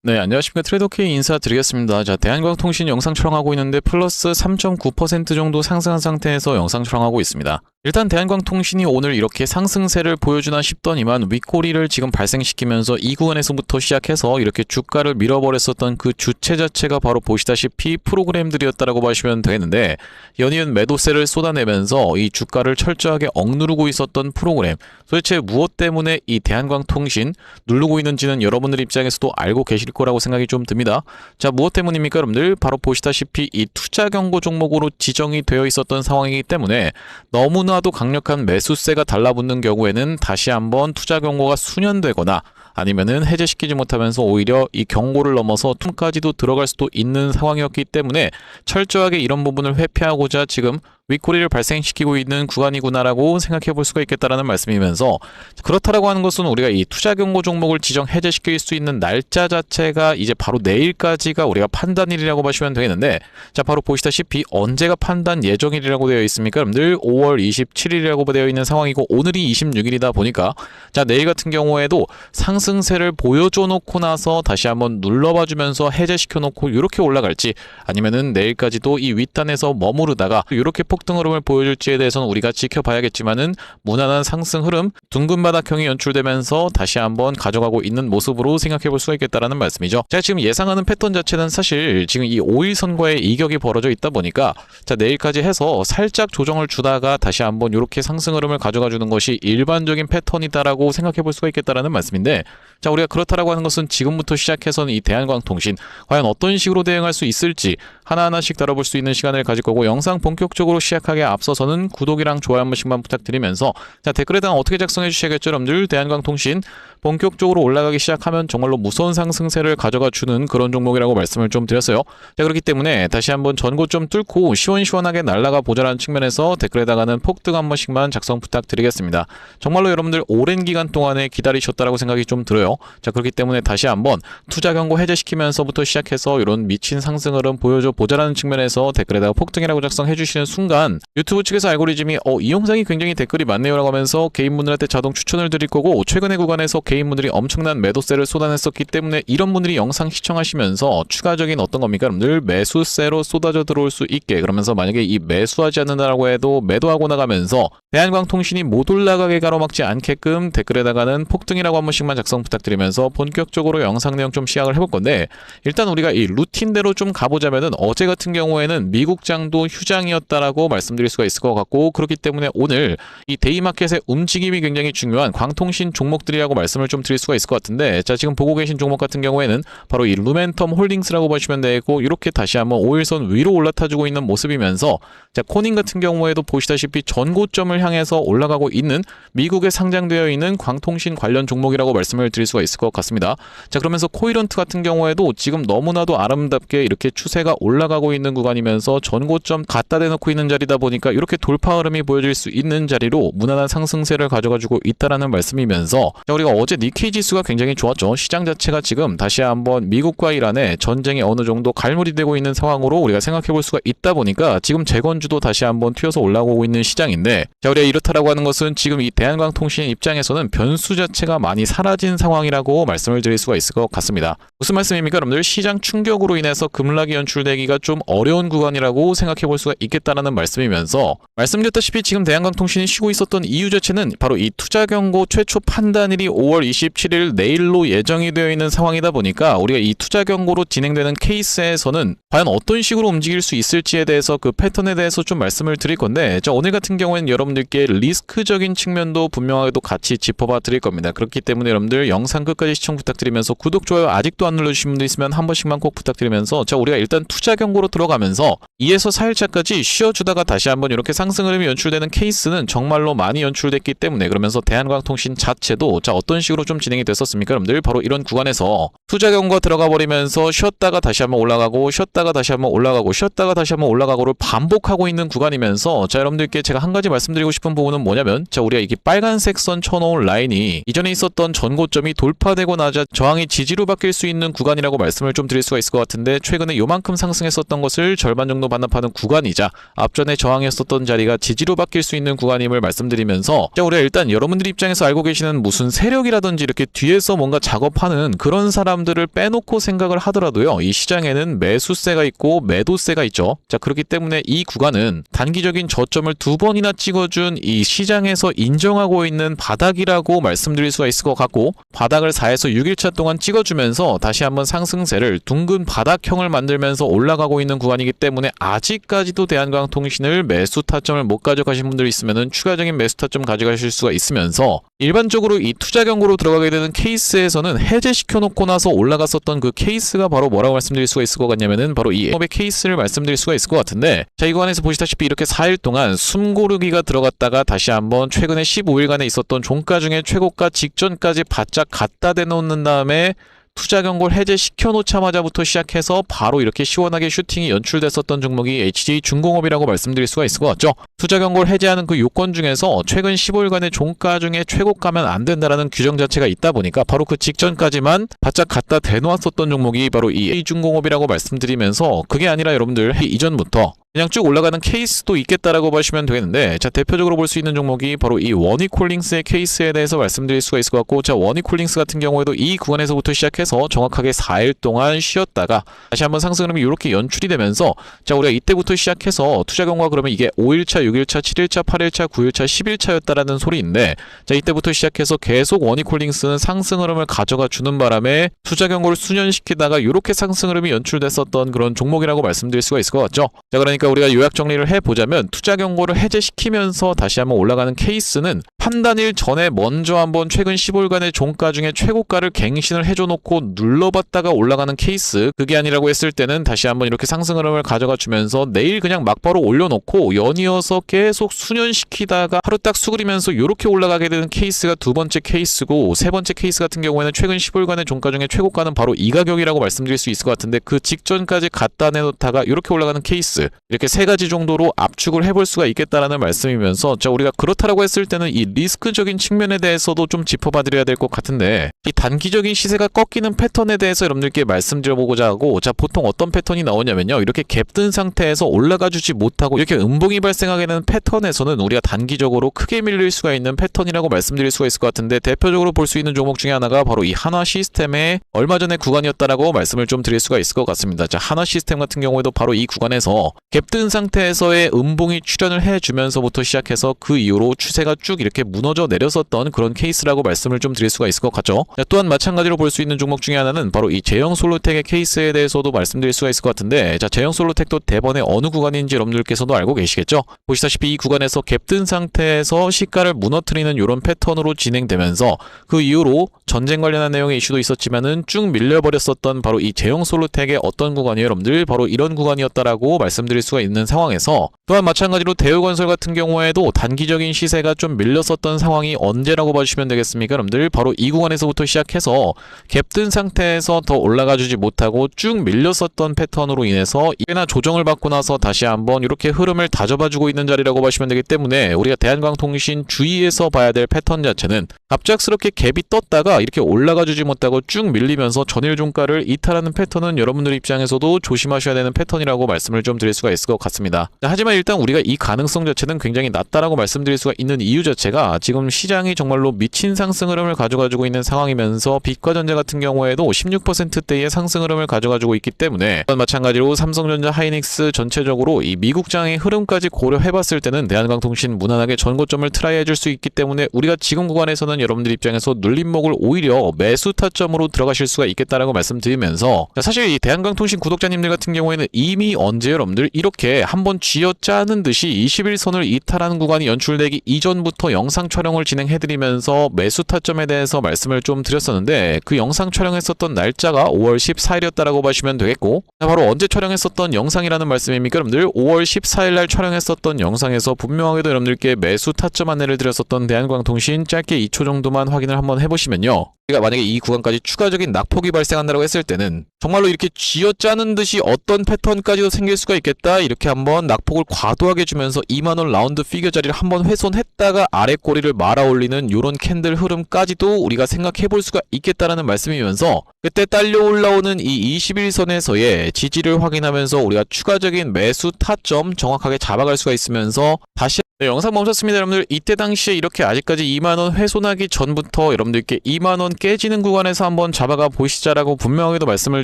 네, 안녕하십니까. 트레이더K 인사드리겠습니다. 자, 대한광통신 영상 촬영하고 있는데 플러스 3.9% 정도 상승한 상태에서 영상 촬영하고 있습니다. 일단 대한광통신이 오늘 이렇게 상승세를 보여주나 싶더니만 윗꼬리를 지금 발생시키면서 이 구간에서부터 시작해서 이렇게 주가를 밀어버렸었던 그 주체 자체가 바로 보시다시피 프로그램들이었다라고 보시면 되겠는데, 연이은 매도세를 쏟아내면서 이 주가를 철저하게 억누르고 있었던 프로그램, 도대체 무엇 때문에 이 대한광통신 누르고 있는지는 여러분들 입장에서도 알고 계실 거라고 생각이 좀 듭니다. 자, 무엇 때문입니까, 여러분들? 바로 보시다시피 이 투자 경고 종목으로 지정이 되어 있었던 상황이기 때문에 너무나도 강력한 매수세가 달라붙는 경우에는 다시 한번 투자 경고가 수년되거나 아니면은 해제시키지 못하면서 오히려 이 경고를 넘어서 툼까지도 들어갈 수도 있는 상황이었기 때문에 철저하게 이런 부분을 회피하고자 지금 윗꼬리를 발생시키고 있는 구간이구나라고 생각해 볼 수가 있겠다라는 말씀이면서, 그렇다라고 하는 것은 우리가 이 투자 경고 종목을 지정 해제시킬 수 있는 날짜 자체가 이제 바로 내일까지가 우리가 판단일이라고 보시면 되겠는데, 자, 바로 보시다시피 언제가 판단 예정일이라고 되어 있습니까? 여러분들 5월 27일이라고 되어 있는 상황이고 오늘이 26일이다 보니까, 자, 내일 같은 경우에도 상승세를 보여줘 놓고 나서 다시 한번 눌러봐 주면서 해제시켜 놓고 이렇게 올라갈지, 아니면은 내일까지도 이 윗단에서 머무르다가 이렇게 폭등 흐름을 보여줄지에 대해서는 우리가 지켜봐야겠지만은, 무난한 상승 흐름, 둥근 바닥형이 연출되면서 다시 한번 가져가고 있는 모습으로 생각해 볼 수가 있겠다라는 말씀이죠. 제가 지금 예상하는 패턴 자체는 사실 지금 이 5일선과의 이격이 벌어져 있다 보니까, 자, 내일까지 해서 살짝 조정을 주다가 다시 한번 이렇게 상승 흐름을 가져가 주는 것이 일반적인 패턴이다라고 생각해 볼 수가 있겠다라는 말씀인데, 자, 우리가 그렇다라고 하는 것은 지금부터 시작해서는 이 대한광통신 과연 어떤 식으로 대응할 수 있을지 하나하나씩 다뤄볼 수 있는 시간을 가질 거고, 영상 본격적으로 시작하기에 앞서서는 구독이랑 좋아요 한 번씩만 부탁드리면서, 자, 댓글에다가 어떻게 작성해 주셔야겠죠, 여러분들. 대한광통신 본격적으로 올라가기 시작하면 정말로 무서운 상승세를 가져가 주는 그런 종목이라고 말씀을 좀 드렸어요. 자, 그렇기 때문에 다시 한번 전고점 뚫고 시원시원하게 날아가 보자라는 측면에서 댓글에다가는 폭등 한 번씩만 작성 부탁드리겠습니다. 정말로 여러분들 오랜 기간 동안에 기다리셨다라고 생각이 좀 들어요. 자, 그렇기 때문에 다시 한번 투자 경고 해제시키면서부터 시작해서 이런 미친 상승 흐름 보여줘 보자라는 측면에서 댓글에다가 폭등이라고 작성해 주시는 순간 유튜브 측에서 알고리즘이 이 영상이 굉장히 댓글이 많네요 라고 하면서 개인분들한테 자동 추천을 드릴 거고, 최근의 구간에서 개인분들이 엄청난 매도세를 쏟아냈었기 때문에 이런 분들이 영상 시청하시면서 추가적인 어떤 겁니까, 여러분들? 매수세로 쏟아져 들어올 수 있게, 그러면서 만약에 이 매수하지 않는다라고 해도 매도하고 나가면서 대한광통신이 못 올라가게 가로막지 않게끔 댓글에다가는 폭등이라고 한 번씩만 작성 부탁드리면서 본격적으로 영상 내용 좀 시작을 해볼 건데, 일단 우리가 이 루틴대로 좀 가보자면은 어제 같은 경우에는 미국장도 휴장이었다라고 말씀드릴 수가 있을 것 같고, 그렇기 때문에 오늘 이 데이마켓의 움직임이 굉장히 중요한 광통신 종목들이라고 말씀을 좀 드릴 수가 있을 것 같은데, 자, 지금 보고 계신 종목 같은 경우에는 바로 이 루멘텀 홀딩스라고 보시면 되고, 이렇게 다시 한번 5일선 위로 올라타주고 있는 모습이면서, 자, 코닌 같은 경우에도 보시다시피 전고점을 향해서 올라가고 있는 미국에 상장되어 있는 광통신 관련 종목이라고 말씀을 드릴 수가 있을 것 같습니다. 자, 그러면서 코이런트 같은 경우에도 지금 너무나도 아름답게 이렇게 추세가 올라가고 있는 구간이면서 전고점 갖다 대놓고 있는 자리다 보니까 이렇게 돌파 흐름이 보여질 수 있는 자리로 무난한 상승세를 가져가지고 있다라는 말씀이면서, 자, 우리가 어제 니케이 지수가 굉장히 좋았죠. 시장 자체가 지금 다시 한번 미국과 이란의 전쟁이 어느 정도 갈무리 되고 있는 상황으로 우리가 생각해 볼 수가 있다 보니까 지금 재건주도 다시 한번 튀어서 올라오고 있는 시장인데, 자, 우리가 이렇다라고 하는 것은 지금 이 대한광통신 입장에서는 변수 자체가 많이 사라진 상황이라고 말씀을 드릴 수가 있을 것 같습니다. 무슨 말씀입니까, 여러분들? 시장 충격으로 인해서 급락이 연출되기가 좀 어려운 구간이라고 생각해 볼 수가 있겠다라는 말씀이면서, 말씀드렸다시피 지금 대한광통신이 쉬고 있었던 이유 자체는 바로 이 투자 경고 최초 판단일이 5월 27일 내일로 예정이 되어 있는 상황이다 보니까 우리가 이 투자 경고로 진행되는 케이스에서는 과연 어떤 식으로 움직일 수 있을지에 대해서 그 패턴에 대해서 좀 말씀을 드릴 건데, 자, 오늘 같은 경우에는 여러분들께 리스크적인 측면도 분명하게도 같이 짚어봐 드릴 겁니다. 그렇기 때문에 여러분들 영상 끝까지 시청 부탁드리면서, 구독, 좋아요 아직도 안 눌러주신 분들 있으면 한 번씩만 꼭 부탁드리면서, 자, 우리가 일단 투자 경고로 들어가면서 2에서 4일차까지 쉬어주다가 다시 한번 이렇게 상승 흐름이 연출되는 케이스는 정말로 많이 연출됐기 때문에, 그러면서 대한광통신 자체도 자, 어떤 식으로 좀 진행이 됐었습니까, 여러분들? 바로 이런 구간에서 투자 경고가 들어가 버리면서 쉬었다가 다시 한번 올라가고, 쉬었다가 다시 한번 올라가고, 쉬었다가 다시 한번 올라가고를 반복하고 있는 구간이면서, 자, 여러분들께 제가 한 가지 말씀드리고 싶은 부분은 뭐냐면, 자, 우리가 이게 빨간색 선 쳐놓은 라인이 이전에 있었던 전고점이 돌파되고 나자 저항이 지지로 바뀔 수 있는 구간이라고 말씀을 좀 드릴 수가 있을 것 같은데, 최근에 요만큼 상승 상승했었던 것을 절반 정도 반납하는 구간이자 앞전에 저항했었던 자리가 지지로 바뀔 수 있는 구간임을 말씀드리면서, 자, 우리가 일단 여러분들 입장에서 알고 계시는 무슨 세력이라든지 이렇게 뒤에서 뭔가 작업하는 그런 사람들을 빼놓고 생각을 하더라도요, 이 시장에는 매수세가 있고 매도세가 있죠. 자, 그렇기 때문에 이 구간은 단기적인 저점을 2번이나 찍어준 이 시장에서 인정하고 있는 바닥이라고 말씀드릴 수가 있을 것 같고, 바닥을 4에서 6일차 동안 찍어주면서 다시 한번 상승세를 둥근 바닥형을 만들면서 올라가고 있는 구간이기 때문에 아직까지도 대한광통신을 매수 타점을 못 가져가신 분들이 있으면은 추가적인 매수 타점 가져가실 수가 있으면서, 일반적으로 이 투자 경고로 들어가게 되는 케이스에서는 해제시켜 놓고 나서 올라갔었던 그 케이스가 바로 뭐라고 말씀드릴 수가 있을 것 같냐면은 바로 이 업의 케이스를 말씀드릴 수가 있을 것 같은데, 자, 이 구간에서 보시다시피 이렇게 4일 동안 숨고르기가 들어갔다가 다시 한번 최근에 15일간에 있었던 종가 중에 최고가 직전까지 바짝 갖다 대놓는 다음에 투자 경고를 해제시켜 놓자마자부터 시작해서 바로 이렇게 시원하게 슈팅이 연출됐었던 종목이 HJ중공업이라고 말씀드릴 수가 있을 것 같죠. 투자 경고를 해제하는 그 요건 중에서 최근 15일간의 종가 중에 최고가면 안 된다라는 규정 자체가 있다 보니까 바로 그 직전까지만 바짝 갖다 대놓았었던 종목이 바로 이 HJ중공업이라고 말씀드리면서, 그게 아니라 여러분들 이전부터 그냥 쭉 올라가는 케이스도 있겠다라고 보시면 되겠는데, 자, 대표적으로 볼 수 있는 종목이 바로 이 원익홀딩스의 케이스에 대해서 말씀드릴 수가 있을 것 같고, 자, 원익홀딩스 같은 경우에도 이 구간에서부터 시작해서 정확하게 4일 동안 쉬었다가 다시 한번 상승 흐름이 이렇게 연출이 되면서, 자, 우리가 이때부터 시작해서 투자 경고가 그러면 이게 5일차, 6일차, 7일차, 8일차, 9일차, 10일차였다라는 소리인데, 자, 이때부터 시작해서 계속 원익홀딩스는 상승 흐름을 가져가 주는 바람에 투자 경고를 수년시키다가 이렇게 상승 흐름이 연출됐었던 그런 종목이라고 말씀드릴 수가 있을 것 같죠. 자, 그러니까 우리가 요약 정리를 해보자면, 투자 경고를 해제시키면서 다시 한번 올라가는 케이스는 판단일 전에 먼저 한번 최근 15일간의 종가 중에 최고가를 갱신을 해줘놓고 눌러봤다가 올라가는 케이스, 그게 아니라고 했을 때는 다시 한번 이렇게 상승 흐름을 가져가 주면서 내일 그냥 막바로 올려놓고 연이어서 계속 수년시키다가 하루 딱 수그리면서 이렇게 올라가게 되는 케이스가 두 번째 케이스고, 세 번째 케이스 같은 경우에는 최근 15일간의 종가 중에 최고가는 바로 이 가격이라고 말씀드릴 수 있을 것 같은데, 그 직전까지 갖다 내놓다가 이렇게 올라가는 케이스, 이렇게 세 가지 정도로 압축을 해볼 수가 있겠다라는 말씀이면서, 자, 우리가 그렇다라고 했을 때는 이 리스크적인 측면에 대해서도 좀 짚어봐 드려야 될 것 같은데, 이 단기적인 시세가 꺾이는 패턴에 대해서 여러분들께 말씀드려보고자 하고, 자, 보통 어떤 패턴이 나오냐면요, 이렇게 갭든 상태에서 올라가 주지 못하고 이렇게 음봉이 발생하게 되는 패턴에서는 우리가 단기적으로 크게 밀릴 수가 있는 패턴이라고 말씀드릴 수가 있을 것 같은데, 대표적으로 볼 수 있는 종목 중에 하나가 바로 이 하나시스템의 얼마 전의 구간이었다라고 말씀을 좀 드릴 수가 있을 것 같습니다. 자, 하나시스템 같은 경우에도 바로 이 구간에서 갭든 상태에서의 음봉이 출현을 해주면서부터 시작해서 그 이후로 추세가 쭉 이렇게 무너져 내렸었던 그런 케이스라고 말씀을 좀 드릴 수가 있을 것 같죠. 자, 또한 마찬가지로 볼 수 있는 종목 중에 하나는 바로 이 제형솔루텍의 케이스에 대해서도 말씀드릴 수가 있을 것 같은데, 자, 제형솔루텍도 대번에 어느 구간인지 여러분들께서도 알고 계시겠죠. 보시다시피 이 구간에서 갭든 상태에서 시가를 무너뜨리는 이런 패턴으로 진행되면서 그 이후로 전쟁 관련한 내용의 이슈도 있었지만은 쭉 밀려버렸었던 바로 이 제형솔루텍의 어떤 구간이에요, 여러분들? 바로 이런 구간이었다라고 말씀드릴 수가 있는 상황에서, 또한 마찬가지로 대우건설 같은 경우에도 단기적인 시세가 좀 밀렸었던 상황이 언제라고 봐주시면 되겠습니까, 여러분들? 바로 이 구간에서부터 시작해서 갭든 상태에서 더 올라가 주지 못하고 쭉 밀렸었던 패턴으로 인해서 꽤나 조정을 받고 나서 다시 한번 이렇게 흐름을 다져봐주고 있는 자리라고 보시면 되기 때문에, 우리가 대한광통신 주의해서 봐야 될 패턴 자체는 갑작스럽게 갭이 떴다가 이렇게 올라가 주지 못하고 쭉 밀리면서 전일 종가를 이탈하는 패턴은 여러분들 입장에서도 조심하셔야 되는 패턴이라고 말씀을 좀 드릴 수가 있을 것 같습니다. 하지만 일단 우리가 이 가능성 자체는 굉장히 낮다라고 말씀드릴 수가 있는 이유 자체가, 지금 시장이 정말로 미친 상승 흐름을 가져가지고 있는 상황이면서 빛과전자 같은 경우에도 16%대의 상승 흐름을 가져가지고 있기 때문에, 마찬가지로 삼성전자, 하이닉스 전체적으로 이 미국장의 흐름까지 고려해봤을 때는 대한광통신 무난하게 전고점을 트라이 해줄 수 있기 때문에, 우리가 지금 구간에서는 여러분들 입장에서 눌림목을 오히려 매수 타점으로 들어가실 수가 있겠다라고 말씀드리면서, 사실 이 대한광통신 구독자님들 같은 경우에는 이미 언제 여러분들 이렇게 한번 쥐어짜는 듯이 21선을 이탈하는 구간이 연출되기 이전부터 영상 촬영을 진행해드리면서 매수 타점에 대해서 말씀을 좀 드렸었는데, 그 영상 촬영했었던 날짜가 5월 14일이었다라고 보시면 되겠고, 바로 언제 촬영했었던 영상이라는 말씀입니까, 여러분들? 5월 14일날 촬영했었던 영상에서 분명하게도 여러분들께 매수 타점 안내를 드렸었던 대한광통신 짧게 2초 정도만 확인을 한번 해보시면요, 우리가 만약에 이 구간까지 추가적인 낙폭이 발생한다고 했을 때는 정말로 이렇게 쥐어짜는 듯이 어떤 패턴까지도 생길 수가 있겠다, 깼다가 이렇게 한번 낙폭을 과도하게 주면서 2만원 라운드 피겨 자리를 한번 훼손했다가 아래 꼬리를 말아 올리는 요런 캔들 흐름까지도 우리가 생각해 볼 수가 있겠다라는 말씀이면서, 그때 딸려 올라오는 이 21선에서의 지지를 확인하면서 우리가 추가적인 매수 타점 정확하게 잡아갈 수가 있으면서 다시 영상 멈췄습니다. 여러분들, 이때 당시에 이렇게 아직까지 2만원 훼손하기 전부터 여러분들께 2만원 깨지는 구간에서 한번 잡아가 보시자라고 분명하게도 말씀을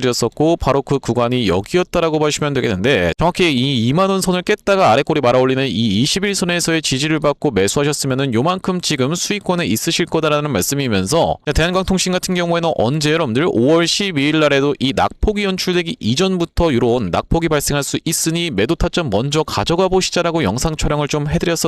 드렸었고, 바로 그 구간이 여기였다라고 보시면 되겠는데, 정확히 이 2만원 선을 깼다가 아래 꼬리 말아 올리는 이 21선에서의 지지를 받고 매수하셨으면은 요만큼 지금 수익권에 있으실 거다라는 말씀이면서, 대한광통신 같은 경우에는 언제 여러분들 5월 12일 날에도 이 낙폭이 연출되기 이전부터 이런 낙폭이 발생할 수 있으니 매도 타점 먼저 가져가 보시자라고 영상 촬영을 좀 해드렸었는데,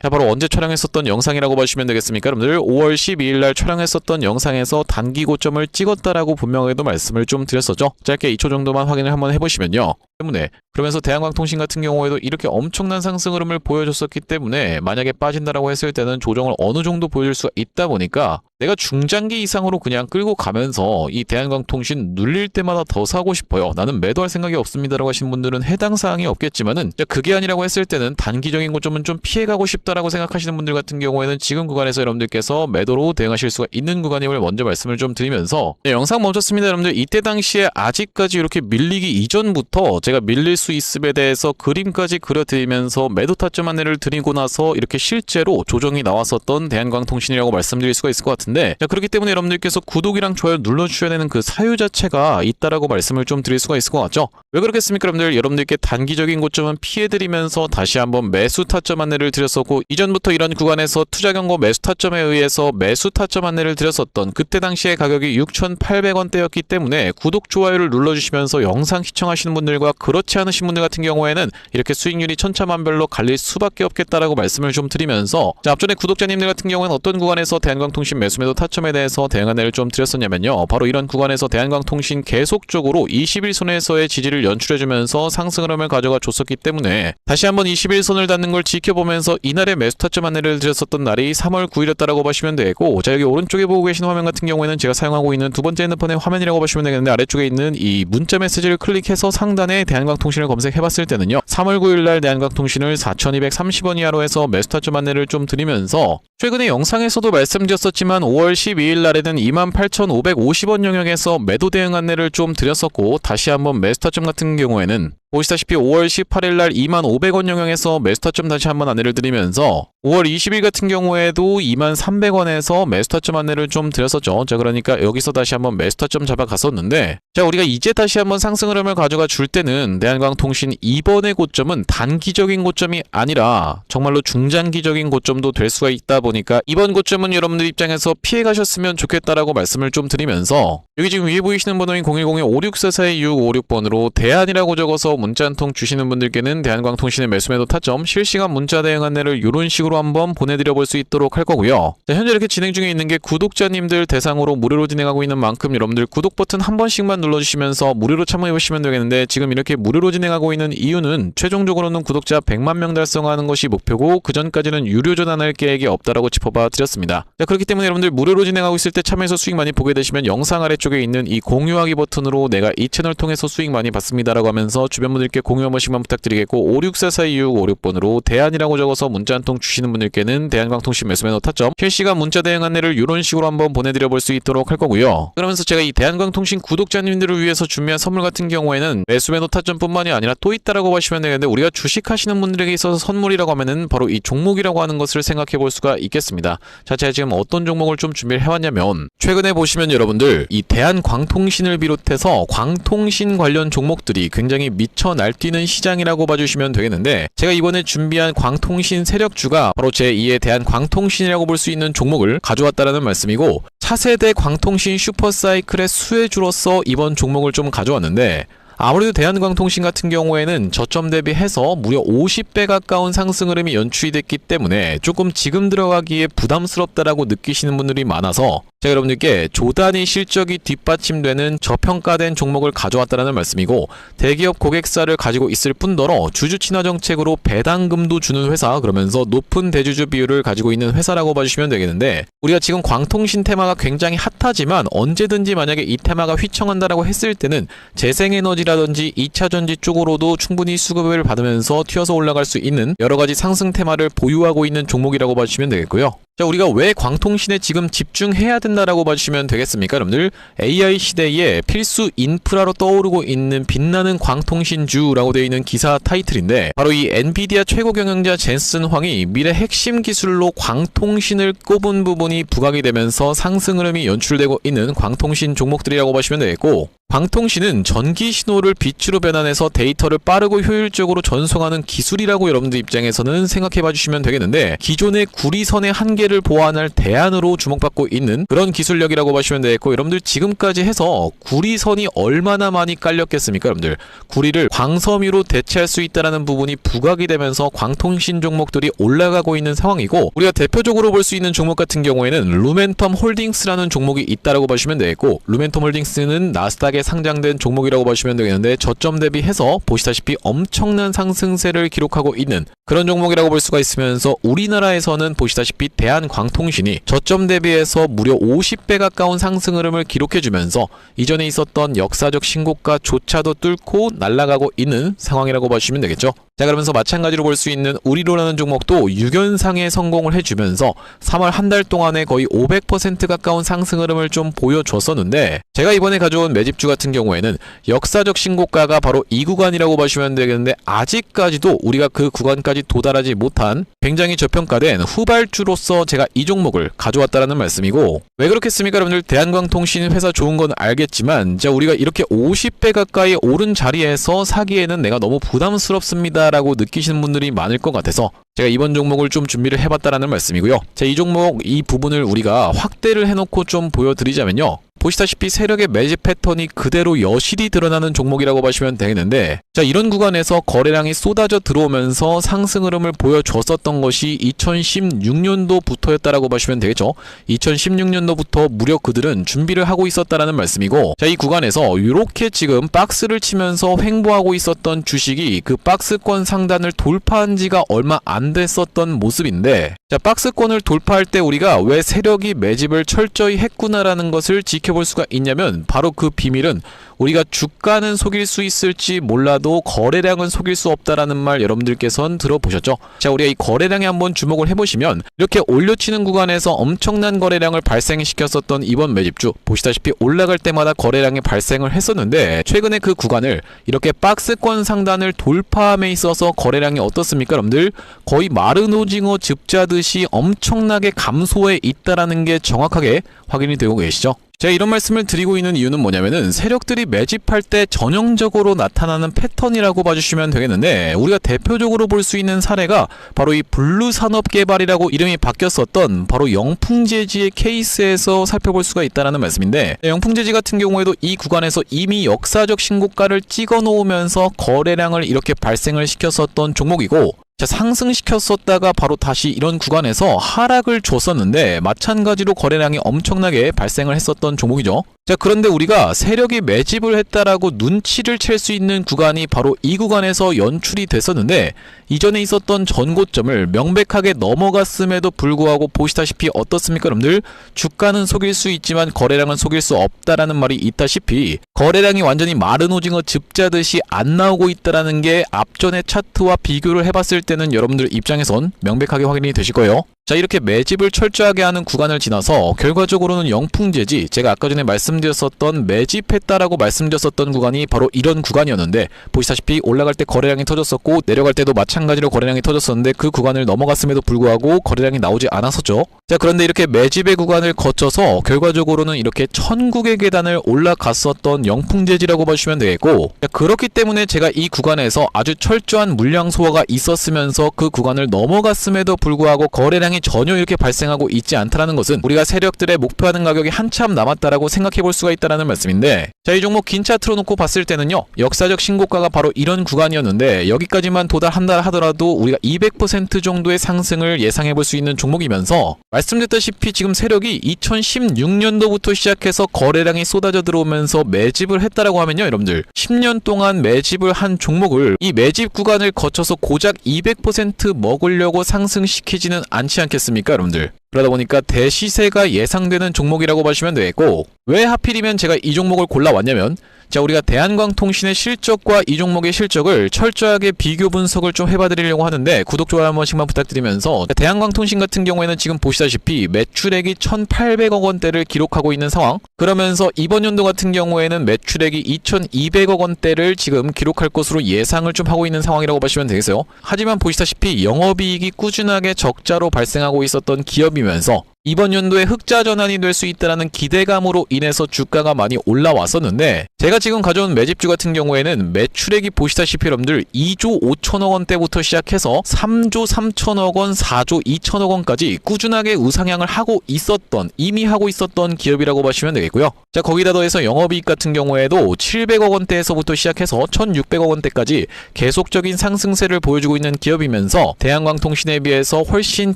자, 바로 언제 촬영했었던 영상이라고 보시면 되겠습니까? 여러분들 5월 12일 날 촬영했었던 영상에서 단기 고점을 찍었다라고 분명하게도 말씀을 좀 드렸었죠. 짧게 2초 정도만 확인을 한번 해보시면요. 때문에 그러면서 대한광통신 같은 경우에도 이렇게 엄청난 상승 흐름을 보여줬었기 때문에 만약에 빠진다라고 했을 때는 조정을 어느 정도 보여줄 수가 있다 보니까 내가 중장기 이상으로 그냥 끌고 가면서 이 대한광통신 눌릴 때마다 더 사고 싶어요, 나는 매도할 생각이 없습니다라고 하신 분들은 해당 사항이 없겠지만은, 그게 아니라고 했을 때는 단기적인 고점은 좀 피해가고 싶다라고 생각하시는 분들 같은 경우에는 지금 구간에서 여러분들께서 매도로 대응하실 수가 있는 구간임을 먼저 말씀을 좀 드리면서, 영상 멈췄습니다. 여러분들, 이때 당시에 아직까지 이렇게 밀리기 이전부터 제가 밀릴 수 있음에 대해서 그림까지 그려드리면서 매도 타점 안내를 드리고 나서 이렇게 실제로 조정이 나왔었던 대한광통신이라고 말씀드릴 수가 있을 것 같은데, 자, 그렇기 때문에 여러분들께서 구독이랑 좋아요 눌러주셔야 되는 그 사유 자체가 있다라고 말씀을 좀 드릴 수가 있을 것 같죠. 왜 그렇겠습니까? 여러분들께 단기적인 고점은 피해드리면서 다시 한번 매수 타점 안내를 드렸었고, 이전부터 이런 구간에서 투자 경고 매수 타점에 의해서 매수 타점 안내를 드렸었던 그때 당시에 가격이 6,800원대였기 때문에 구독 좋아요를 눌러주시면서 영상 시청하시는 분들과 그렇지 않으신 분들 같은 경우에는 이렇게 수익률이 천차만별로 갈릴 수밖에 없겠다라고 말씀을 좀 드리면서, 자, 앞전에 구독자님들 같은 경우에는 어떤 구간에서 대한광통신 매도 타점에 대해서 대응 안내를 좀 드렸었냐면요, 바로 이런 구간에서 대한광통신 계속적으로 21선에서의 지지를 연출해주면서 상승 흐름을 가져가 줬었기 때문에 다시 한번 21선을 닿는 걸 지켜보면서 이날의 매수 타점 안내를 드렸었던 날이 3월 9일이었다라고 보시면 되고, 자, 여기 오른쪽에 보고 계신 화면 같은 경우에는 제가 사용하고 있는 두 번째 핸드폰의 화면이라고 보시면 되겠는데, 아래쪽에 있는 이 문자 메시지를 클릭해서 상단에 대한광통신을 검색해봤을 때는요, 3월 9일날 대한광통신을 4,230원 이하로 해서 매수 타점 안내를 좀 드리면서, 최근에 영상에서도 말씀드렸었지만 5월 12일 날에는 28,550원 영역에서 매도 대응 안내를 좀 드렸었고, 다시 한번 매수 타점 같은 경우에는 보시다시피 5월 18일 날 2,500원 영역에서 매수 타점 다시 한번 안내를 드리면서 5월 20일 같은 경우에도 23,300원에서 매수 타점 안내를 좀 드렸었죠. 자, 그러니까 여기서 다시 한번 매수 타점 잡아갔었는데, 자, 우리가 이제 다시 한번 상승 흐름을 가져가 줄 때는 대한광통신 이번의 고점은 단기적인 고점이 아니라 정말로 중장기적인 고점도 될 수가 있다 보니까 이번 고점은 여러분들 입장에서 피해 가셨으면 좋겠다라고 말씀을 좀 드리면서, 여기 지금 위에 보이시는 번호인 010-5644-2656번으로 대한이라고 적어서 문자 한 통 주시는 분들께는 대한광통신의 매수 매도 타점 실시간 문자 대응 안내를 이런 식으로 한번 보내드려 볼 수 있도록 할 거고요. 자, 현재 이렇게 진행 중에 있는 게 구독자님들 대상으로 무료로 진행하고 있는 만큼 여러분들 구독 버튼 한 번씩만 눌러주시면서 무료로 참여해 보시면 되겠는데, 지금 이렇게 무료로 진행하고 있는 이유는 최종적으로는 구독자 100만 명 달성하는 것이 목표고, 그 전까지는 유료 전환할 계획이 없다라고 짚어봐 드렸습니다. 자, 그렇기 때문에 여러분들 무료로 진행하고 있을 때 참여해서 수익 많이 보게 되시면 영상 아래쪽에 있는 이 공유하기 버튼으로 내가 이 채널 통해서 수익 많이 받습니다라고 하면서 주변 분들께 공유 한 번씩만 부탁드리겠고, 564425656번으로 대한이라고 적어서 문자 한 통 주시는 분들께는 대한광통신 매수 매도 타점 실시간 문자 대응 안내를 이런 식으로 한번 보내드려 볼 수 있도록 할 거고요. 그러면서 제가 이 대한광통신 구독자님들을 위해서 준비한 선물 같은 경우에는 매수 매도 타점뿐만이 아니라 또 있다라고 보시면 되겠는데, 우리가 주식하시는 분들에게 있어서 선물이라고 하면은 바로 이 종목이라고 하는 것을 생각해 볼 수가 있겠습니다. 자, 제가 지금 어떤 종목을 좀 준비를 해왔냐면, 최근에 보시면 여러분들 이 대한광통신을 비롯해서 광통신 관련 종목들이 굉장히 미쳐 날뛰는 시장이라고 봐주시면 되겠는데, 제가 이번에 준비한 광통신 세력주가 바로 제2의 대한광통신이라고 볼 수 있는 종목을 가져왔다라는 말씀이고, 차세대 광통신 슈퍼사이클의 수혜주로서 이번 종목을 좀 가져왔는데, 아무래도 대한광통신 같은 경우에는 저점 대비해서 무려 50배 가까운 상승 흐름이 연출이 됐기 때문에 조금 지금 들어가기에 부담스럽다라고 느끼시는 분들이 많아서 자, 여러분들께 조단위 실적이 뒷받침되는 저평가된 종목을 가져왔다는 말씀이고, 대기업 고객사를 가지고 있을 뿐더러 주주 친화 정책으로 배당금도 주는 회사, 그러면서 높은 대주주 비율을 가지고 있는 회사라고 봐주시면 되겠는데, 우리가 지금 광통신 테마가 굉장히 핫하지만 언제든지 만약에 이 테마가 휘청한다라고 했을 때는 재생에너지라든지 2차전지 쪽으로도 충분히 수급을 받으면서 튀어서 올라갈 수 있는 여러가지 상승 테마를 보유하고 있는 종목이라고 봐주시면 되겠고요. 자, 우리가 왜 광통신에 지금 집중해야 된다라고 봐주시면 되겠습니까, 여러분들? AI 시대에 필수 인프라로 떠오르고 있는 빛나는 광통신주라고 되어 있는 기사 타이틀인데, 바로 이 엔비디아 최고 경영자 젠슨 황이 미래 핵심 기술로 광통신을 꼽은 부분이 부각이 되면서 상승 흐름이 연출되고 있는 광통신 종목들이라고 보시면 되겠고, 광통신은 전기 신호를 빛으로 변환해서 데이터를 빠르고 효율적으로 전송하는 기술이라고 여러분들 입장에서는 생각해 봐주시면 되겠는데, 기존의 구리선의 한계를 보완할 대안으로 주목받고 있는 그런 기술력이라고 보시면 되겠고, 여러분들 지금까지 해서 구리선이 얼마나 많이 깔렸겠습니까, 여러분들? 구리를 광섬유로 대체할 수 있다는 부분이 부각이 되면서 광통신 종목들이 올라가고 있는 상황이고, 우리가 대표적으로 볼 수 있는 종목 같은 경우에는 루멘텀 홀딩스라는 종목이 있다라고 보시면 되겠고, 루멘텀 홀딩스는 나스닥에 상장된 종목이라고 보시면 되겠는데, 저점 대비해서 보시다시피 엄청난 상승세를 기록하고 있는 그런 종목이라고 볼 수가 있으면서, 우리나라에서는 보시다시피 대한광통신이 저점 대비해서 무려 50배 가까운 상승 흐름을 기록해주면서 이전에 있었던 역사적 신고가조차도 뚫고 날아가고 있는 상황이라고 보시면 되겠죠. 자, 그러면서 마찬가지로 볼 수 있는 우리로라는 종목도 6연상에 성공을 해주면서 3월 한 달 동안에 거의 500% 가까운 상승 흐름을 좀 보여줬었는데, 제가 이번에 가져온 매집주 같은 경우에는 역사적 신고가가 바로 이 구간이라고 보시면 되겠는데, 아직까지도 우리가 그 구간까지 도달하지 못한 굉장히 저평가된 후발주로서 제가 이 종목을 가져왔다라는 말씀이고, 왜 그렇겠습니까, 여러분들? 대한광통신 회사 좋은 건 알겠지만, 자, 우리가 이렇게 50배 가까이 오른 자리에서 사기에는 내가 너무 부담스럽습니다 라고 느끼시는 분들이 많을 것 같아서 제가 이번 종목을 좀 준비를 해봤다라는 말씀이고요. 자, 이 종목 이 부분을 우리가 확대를 해놓고 좀 보여드리자면요, 보시다시피 세력의 매집 패턴이 그대로 여실히 드러나는 종목이라고 보시면 되겠는데, 자, 이런 구간에서 거래량이 쏟아져 들어오면서 상승 흐름을 보여줬었던 것이 2016년도부터였다라고 보시면 되겠죠. 2016년도부터 무려 그들은 준비를 하고 있었다라는 말씀이고, 자, 이 구간에서 이렇게 지금 박스를 치면서 횡보하고 있었던 주식이 그 박스권 상단을 돌파한 지가 얼마 안 됐었던 모습인데, 자, 박스권을 돌파할 때 우리가 왜 세력이 매집을 철저히 했구나라는 것을 지켜볼 수가 있냐면, 바로 그 비밀은 우리가 주가는 속일 수 있을지 몰라도 거래량은 속일 수 없다라는 말 여러분들께서는 들어보셨죠? 자, 우리가 이 거래량에 한번 주목을 해보시면, 이렇게 올려치는 구간에서 엄청난 거래량을 발생시켰었던 이번 매집주, 보시다시피 올라갈 때마다 거래량이 발생을 했었는데, 최근에 그 구간을 이렇게 박스권 상단을 돌파함에 있어서 거래량이 어떻습니까, 여러분들? 거의 마른 오징어 즙자듯이 엄청나게 감소해 있다라는 게 정확하게 확인이 되고 계시죠? 제가 이런 말씀을 드리고 있는 이유는 뭐냐면은, 세력들이 매집할 때 전형적으로 나타나는 패턴이라고 봐주시면 되겠는데, 우리가 대표적으로 볼 수 있는 사례가 바로 이 블루산업개발이라고 이름이 바뀌었었던 바로 영풍재지의 케이스에서 살펴볼 수가 있다는 말씀인데, 영풍재지 같은 경우에도 이 구간에서 이미 역사적 신고가를 찍어 놓으면서 거래량을 이렇게 발생을 시켰었던 종목이고, 자, 상승시켰었다가 바로 다시 이런 구간에서 하락을 줬었는데, 마찬가지로 거래량이 엄청나게 발생을 했었던 종목이죠. 자, 그런데 우리가 세력이 매집을 했다라고 눈치를 챌 수 있는 구간이 바로 이 구간에서 연출이 됐었는데, 이전에 있었던 전고점을 명백하게 넘어갔음에도 불구하고 보시다시피 어떻습니까, 여러분들? 주가는 속일 수 있지만 거래량은 속일 수 없다라는 말이 있다시피, 거래량이 완전히 마른 오징어 즙자듯이 안 나오고 있다라는 게 앞전의 차트와 비교를 해봤을 때는 여러분들 입장에선 명백하게 확인이 되실 거예요. 자, 이렇게 매집을 철저하게 하는 구간을 지나서 결과적으로는 영풍재지, 제가 아까 전에 말씀드렸었던 매집했다라고 말씀드렸었던 구간이 바로 이런 구간이었는데, 보시다시피 올라갈 때 거래량이 터졌었고 내려갈 때도 마찬가지로 거래량이 터졌었는데, 그 구간을 넘어갔음에도 불구하고 거래량이 나오지 않았었죠. 자, 그런데 이렇게 매집의 구간을 거쳐서 결과적으로는 이렇게 천국의 계단을 올라갔었던 영풍재지라고 보시면 되겠고, 자, 그렇기 때문에 제가 이 구간에서 아주 철저한 물량 소화가 있었으면서 그 구간을 넘어갔음에도 불구하고 거래량이 상황이 전혀 이렇게 발생하고 있지 않다라는 것은 우리가 세력들의 목표하는 가격이 한참 남았다라고 생각해 볼 수가 있다라는 말씀인데, 자, 이 종목 긴 차트로 놓고 봤을 때는요, 역사적 신고가가 바로 이런 구간이었는데 여기까지만 도달한다 하더라도 우리가 200% 정도의 상승을 예상해 볼 수 있는 종목이면서, 말씀드렸다시피 지금 세력이 2016년도부터 시작해서 거래량이 쏟아져 들어오면서 매집을 했다라고 하면요, 여러분들 10년 동안 매집을 한 종목을 이 매집 구간을 거쳐서 고작 200% 먹으려고 상승시키지는 않지 않겠습니까, 여러분들? 그러다 보니까 대시세가 예상되는 종목이라고 보시면 되겠고, 왜 하필이면 제가 이 종목을 골라왔냐면, 자, 우리가 대한광통신의 실적과 이 종목의 실적을 철저하게 비교 분석을 좀 해봐드리려고 하는데, 구독, 좋아요 한 번씩만 부탁드리면서, 대한광통신 같은 경우에는 지금 보시다시피 매출액이 1,800억 원대를 기록하고 있는 상황, 그러면서 이번 연도 같은 경우에는 매출액이 2,200억 원대를 지금 기록할 것으로 예상을 좀 하고 있는 상황이라고 보시면 되겠어요. 하지만 보시다시피 영업이익이 꾸준하게 적자로 발생하고 있었던 기업이면서 이번 연도에 흑자 전환이 될 수 있다는 기대감으로 인해서 주가가 많이 올라왔었는데, 제가 지금 가져온 매집주 같은 경우에는 매출액이 보시다시피 여러분들 2조 5천억 원대부터 시작해서 3조 3천억 원, 4조 2천억 원까지 꾸준하게 우상향을 하고 있었던, 이미 하고 있었던 기업이라고 보시면 되겠고요. 자, 거기다 더해서 영업이익 같은 경우에도 700억 원대에서부터 시작해서 1,600억 원대까지 계속적인 상승세를 보여주고 있는 기업이면서 대한광통신에 비해서 훨씬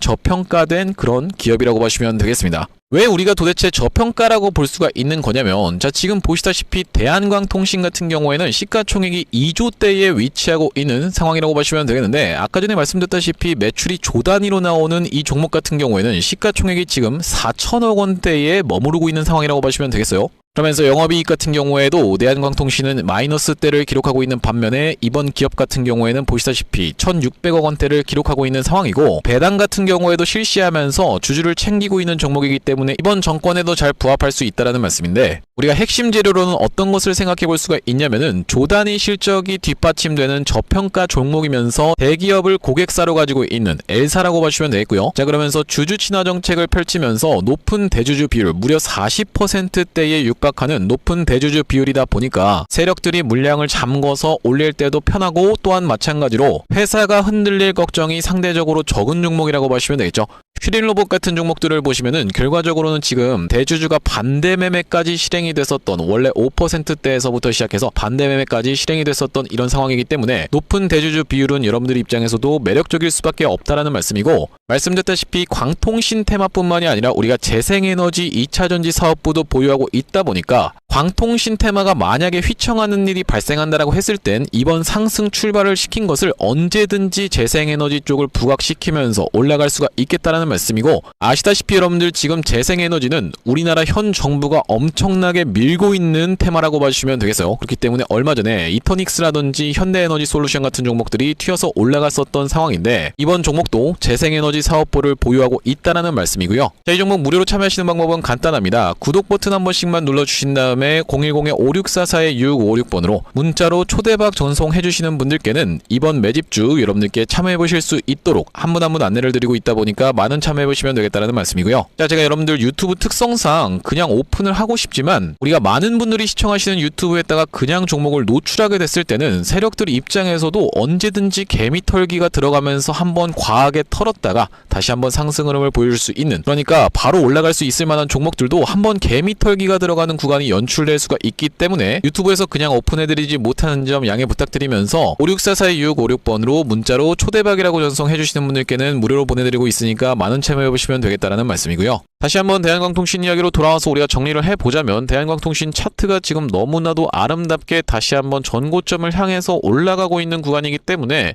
저평가된 그런 기업이라고 보시면 되겠습니다. 왜 우리가 도대체 저평가라고 볼 수가 있는 거냐면, 자, 지금 보시다시피 대한광통신 같은 경우에는 시가총액이 2조대에 위치하고 있는 상황이라고 보시면 되겠는데, 아까 전에 말씀드렸다시피 매출이 조 단위로 나오는 이 종목 같은 경우에는 시가총액이 지금 4천억 원대에 머무르고 있는 상황이라고 보시면 되겠어요. 그러면서 영업이익 같은 경우에도 대한광통신은 마이너스대를 기록하고 있는 반면에 이번 기업 같은 경우에는 보시다시피 1,600억 원대를 기록하고 있는 상황이고, 배당 같은 경우에도 실시하면서 주주를 챙기고 있는 종목이기 때문에 이번 정권에도 잘 부합할 수 있다는 말씀인데, 우리가 핵심 재료로는 어떤 것을 생각해 볼 수가 있냐면은 조단위 실적이 뒷받침되는 저평가 종목이면서 대기업을 고객사로 가지고 있는 L사라고 보시면 되겠고요. 자, 그러면서 주주 친화 정책을 펼치면서 높은 대주주 비율, 무려 40%대에 육박하는 높은 대주주 비율이다 보니까 세력들이 물량을 잠궈서 올릴 때도 편하고, 또한 마찬가지로 회사가 흔들릴 걱정이 상대적으로 적은 종목이라고 보시면 되겠죠. 슈링로봇 같은 종목들을 보시면은 결과적으로는 지금 대주주가 반대 매매까지 실행이 됐었던, 원래 5%대에서부터 시작해서 반대 매매까지 실행이 됐었던 이런 상황이기 때문에 높은 대주주 비율은 여러분들 입장에서도 매력적일 수밖에 없다라는 말씀이고, 말씀드렸다시피 광통신 테마뿐만이 아니라 우리가 재생에너지 2차전지 사업부도 보유하고 있다 보니까 광통신 테마가 만약에 휘청하는 일이 발생한다라고 했을 땐 이번 상승 출발을 시킨 것을 언제든지 재생에너지 쪽을 부각시키면서 올라갈 수가 있겠다라는 말씀이고, 아시다시피 여러분들 지금 재생에너지는 우리나라 현 정부가 엄청나게 밀고 있는 테마라고 봐주시면 되겠어요. 그렇기 때문에 얼마 전에 이터닉스라든지 현대에너지 솔루션 같은 종목들이 튀어서 올라갔었던 상황인데, 이번 종목도 재생에너지 사업부를 보유하고 있다라는 말씀이고요. 자, 이 종목 무료로 참여하시는 방법은 간단합니다. 구독 버튼 한 번씩만 눌러주신 다음에 010-5644-6656번으로 문자로 초대박 전송해주시는 분들께는 이번 매집주 여러분들께 참여해보실 수 있도록 한 분 한 분 안내를 드리고 있다 보니까 많은 참여해보시면 되겠다는 말씀이고요. 자, 제가 여러분들 유튜브 특성상 그냥 오픈을 하고 싶지만, 우리가 많은 분들이 시청하시는 유튜브에다가 그냥 종목을 노출하게 됐을 때는 세력들 입장에서도 언제든지 개미털기가 들어가면서 한번 과하게 털었다가 다시 한번 상승 흐름을 보여줄 수 있는, 그러니까 바로 올라갈 수 있을 만한 종목들도 한번 개미털기가 들어가는 구간이 연출될 수가 있기 때문에 유튜브에서 그냥 오픈해드리지 못하는 점 양해 부탁드리면서 564-4656번으로 문자로 초대박이라고 전송해주시는 분들께는 무료로 보내드리고 있으니까 많은 참여해보시면 되겠다는 말씀이고요. 다시 한번 대한광통신 이야기로 돌아와서 우리가 정리를 해보자면, 대한광통신 차트가 지금 너무나도 아름답게 다시 한번 전고점을 향해서 올라가고 있는 구간이기 때문에,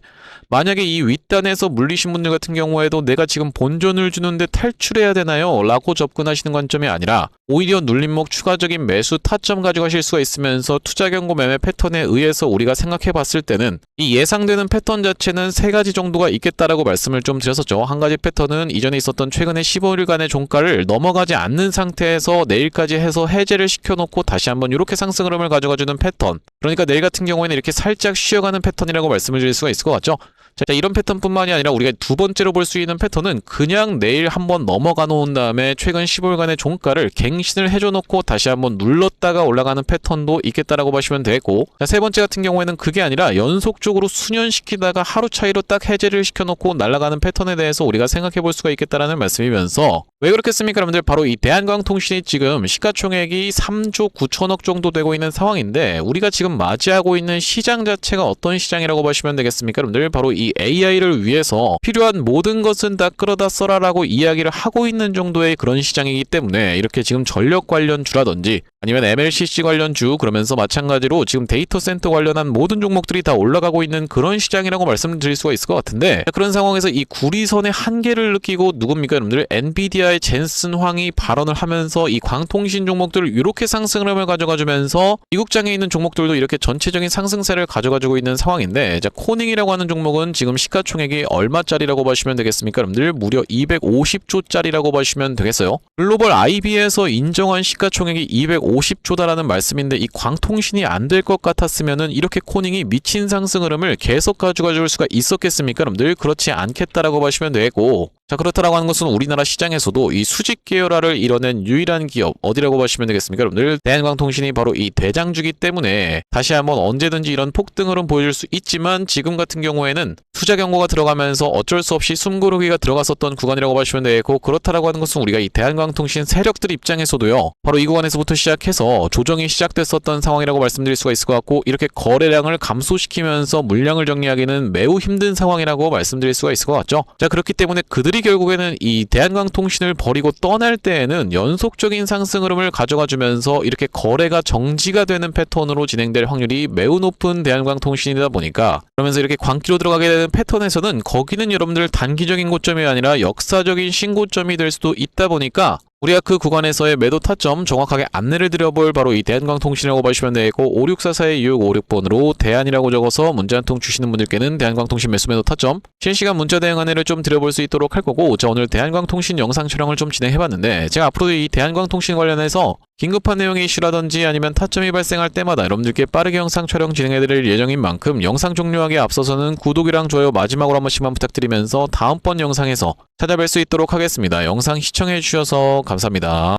만약에 이 윗단에서 물리신 분들 같은 경우에도 내가 지금 본전을 주는데 탈출해야 되나요? 라고 접근하시는 관점이 아니라 오히려 눌림목 추가적인 매수 타점 가져가실 수가 있으면서 투자 경고 매매 패턴에 의해서 우리가 생각해 봤을 때는 이 예상되는 패턴 자체는 세 가지 정도가 있겠다라고 말씀을 좀 드렸었죠. 한 가지 패턴은 이전에 있었던 최근에 15일간의 종가를 넘어가지 않는 상태에서 내일까지 해서 해제를 시켜놓고 다시 한번 이렇게 상승 흐름을 가져가주는 패턴, 그러니까 내일 같은 경우에는 이렇게 살짝 쉬어가는 패턴이라고 말씀을 드릴 수가 있을 것 같죠. 자, 이런 패턴뿐만이 아니라 우리가 두 번째로 볼 수 있는 패턴은 그냥 내일 한번 넘어가 놓은 다음에 최근 15일간의 종가를 갱신을 해줘 놓고 다시 한번 눌렀다가 올라가는 패턴도 있겠다라고 보시면 되겠고, 자, 세 번째 같은 경우에는 그게 아니라 연속적으로 수년시키다가 하루 차이로 딱 해제를 시켜놓고 날아가는 패턴에 대해서 우리가 생각해 볼 수가 있겠다라는 말씀이면서, 왜 그렇겠습니까 여러분들? 바로 이 대한광통신이 지금 시가총액이 3조 9천억 정도 되고 있는 상황인데, 우리가 지금 맞이하고 있는 시장 자체가 어떤 시장이라고 보시면 되겠습니까 여러분들? 바로 이 AI를 위해서 필요한 모든 것은 다 끌어다 써라라고 이야기를 하고 있는 정도의 그런 시장이기 때문에, 이렇게 지금 전력 관련주라든지 아니면 MLCC 관련주, 그러면서 마찬가지로 지금 데이터 센터 관련한 모든 종목들이 다 올라가고 있는 그런 시장이라고 말씀드릴 수가 있을 것 같은데, 그런 상황에서 이 구리선의 한계를 느끼고 누굽니까 여러분들? 엔비디아의 젠슨 황이 발언을 하면서 이 광통신 종목들을 이렇게 상승을 가져가주면서 미국장에 있는 종목들도 이렇게 전체적인 상승세를 가져가지고 있는 상황인데, 자, 코닝이라고 하는 종목은 지금 시가총액이 얼마짜리라고 보시면 되겠습니까 여러분들? 무려 250조짜리라고 보시면 되겠어요. 글로벌 IB에서 인정한 시가총액이 250조다라는 말씀인데, 이 광통신이 안 될 것 같았으면은 이렇게 코닝이 미친 상승 흐름을 계속 가져가 줄 수가 있었겠습니까 여러분들? 그렇지 않겠다라고 보시면 되고, 자, 그렇다라고 하는 것은 우리나라 시장에서도 이 수직 계열화를 이뤄낸 유일한 기업 어디라고 보시면 되겠습니까 여러분들? 대한광통신이 바로 이 대장주기 때문에 다시 한번 언제든지 이런 폭등으로 보여줄 수 있지만, 지금 같은 경우에는 투자 경고가 들어가면서 어쩔 수 없이 숨고르기가 들어갔었던 구간이라고 보시면 되고, 그렇다라고 하는 것은 우리가 이 대한광통신 세력들 입장에서도요, 바로 이 구간에서부터 시작해서 조정이 시작됐었던 상황이라고 말씀드릴 수가 있을 것 같고, 이렇게 거래량을 감소시키면서 물량을 정리하기는 매우 힘든 상황이라고 말씀드릴 수가 있을 것 같죠. 자, 그렇기 때문에 그들이 결국에는 이 대한광통신을 버리고 떠날 때에는 연속적인 상승 흐름을 가져가 주면서 이렇게 거래가 정지가 되는 패턴으로 진행될 확률이 매우 높은 대한광통신이다 보니까, 그러면서 이렇게 광기로 들어가게 되는 패턴에서는 거기는 여러분들 단기적인 고점이 아니라 역사적인 신고점이 될 수도 있다 보니까, 우리가 그 구간에서의 매도 타점 정확하게 안내를 드려볼 바로 이 대한광통신이라고 보시면 되고, 5644-2656번으로 대안이라고 적어서 문자 한 통 주시는 분들께는 대한광통신 매수 매도 타점 실시간 문자 대응 안내를 좀 드려볼 수 있도록 할 거고, 자, 오늘 대한광통신 영상 촬영을 좀 진행해봤는데, 제가 앞으로도 이 대한광통신 관련해서 긴급한 내용의 이슈라든지 아니면 타점이 발생할 때마다 여러분들께 빠르게 영상 촬영 진행해드릴 예정인 만큼, 영상 종료하기에 앞서서는 구독이랑 좋아요 마지막으로 한 번씩만 부탁드리면서 다음번 영상에서 찾아뵐 수 있도록 하겠습니다. 영상 시청해주셔서 감사합니다.